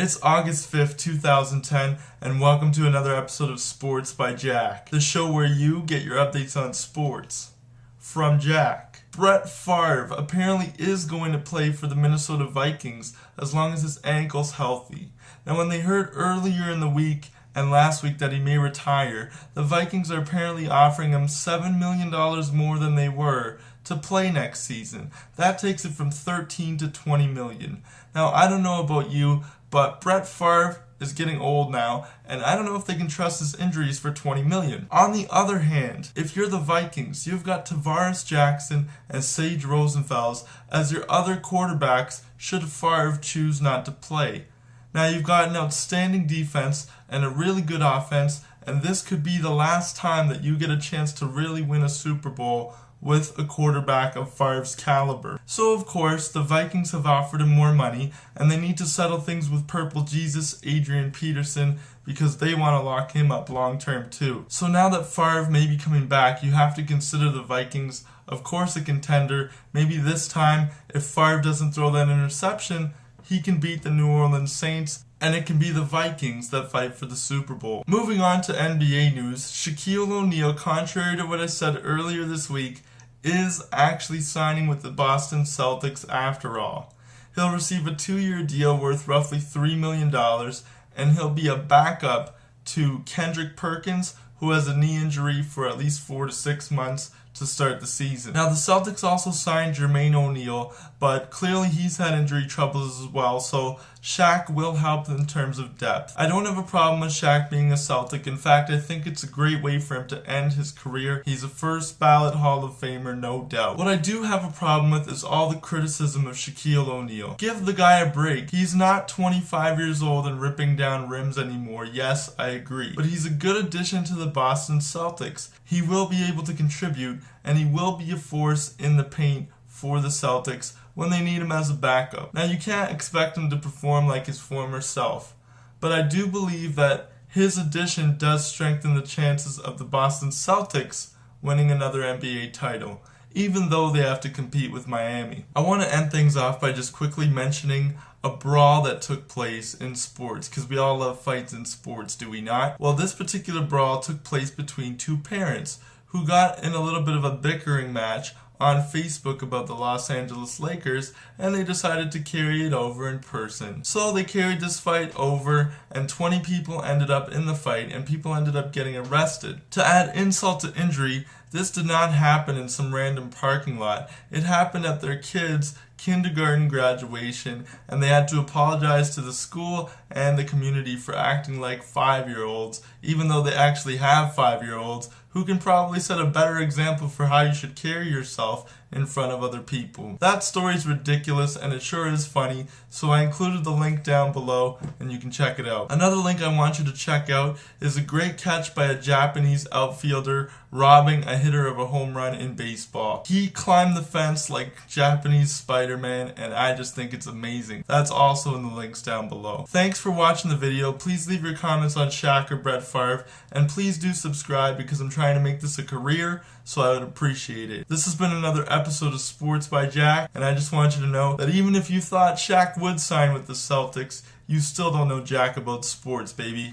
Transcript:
It's August 5th, 2010, and welcome to another episode of Sports by Jack, the show where you get your updates on sports from Jack. Brett Favre apparently is going to play for the Minnesota Vikings as long as his ankle's healthy. Now, when they heard earlier in the week and last week that he may retire, the Vikings are apparently offering him $7 million more than they were to play next season. That takes it from $13 to $20 million. Now, I don't know about you, but Brett Favre is getting old now, and I don't know if they can trust his injuries for $20 million. On the other hand, if you're the Vikings, you've got Tavares Jackson and Sage Rosenfels as your other quarterbacks should Favre choose not to play. Now, you've got an outstanding defense and a really good offense, and this could be the last time that you get a chance to really win a Super Bowl with a quarterback of Favre's caliber. So, of course, the Vikings have offered him more money, and they need to settle things with Purple Jesus, Adrian Peterson, because they want to lock him up long term too. So now that Favre may be coming back, you have to consider the Vikings, of course, a contender. Maybe this time, if Favre doesn't throw that interception, he can beat the New Orleans Saints, and it can be the Vikings that fight for the Super Bowl. Moving on to NBA news, Shaquille O'Neal, contrary to what I said earlier this week, is actually signing with the Boston Celtics after all. He'll receive a 2-year deal worth roughly $3 million, and he'll be a backup to Kendrick Perkins, who has a knee injury for at least 4 to 6 months to start the season. Now, the Celtics also signed Jermaine O'Neal, but clearly he's had injury troubles as well, so Shaq will help in terms of depth. I don't have a problem with Shaq being a Celtic. In fact, I think it's a great way for him to end his career. He's a first ballot Hall of Famer, no doubt. What I do have a problem with is all the criticism of Shaquille O'Neal. Give the guy a break. He's not 25 years old and ripping down rims anymore. Yes, I agree. But he's a good addition to the Boston Celtics. He will be able to contribute, and he will be a force in the paint for the Celtics when they need him as a backup. Now, you can't expect him to perform like his former self, but I do believe that his addition does strengthen the chances of the Boston Celtics winning another NBA title, even though they have to compete with Miami. I want to end things off by just quickly mentioning a brawl that took place in sports, because we all love fights in sports, do we not? Well, this particular brawl took place between two parents who got in a little bit of a bickering match on Facebook about the Los Angeles Lakers, and they decided to carry it over in person. So they carried this fight over, and 20 people ended up in the fight, and people ended up getting arrested. To add insult to injury, this did not happen in some random parking lot. It happened at their kids' kindergarten graduation, and they had to apologize to the school and the community for acting like 5-year-olds, even though they actually have 5-year-olds who can probably set a better example for how you should carry yourself in front of other people. That story's ridiculous, and it sure is funny, so I included the link down below and you can check it out. Another link I want you to check out is a great catch by a Japanese outfielder robbing a hitter of a home run in baseball. He climbed the fence like Japanese Spider-Man, and I just think it's amazing. That's also in the links down below. Thanks for watching the video. Please leave your comments on Shaq or Brett Favre, and please do subscribe because I'm trying to make this a career, so I would appreciate it. This has been another episode of Sports by Jack, and I just want you to know that even if you thought Shaq would sign with the Celtics, you still don't know jack about sports, baby.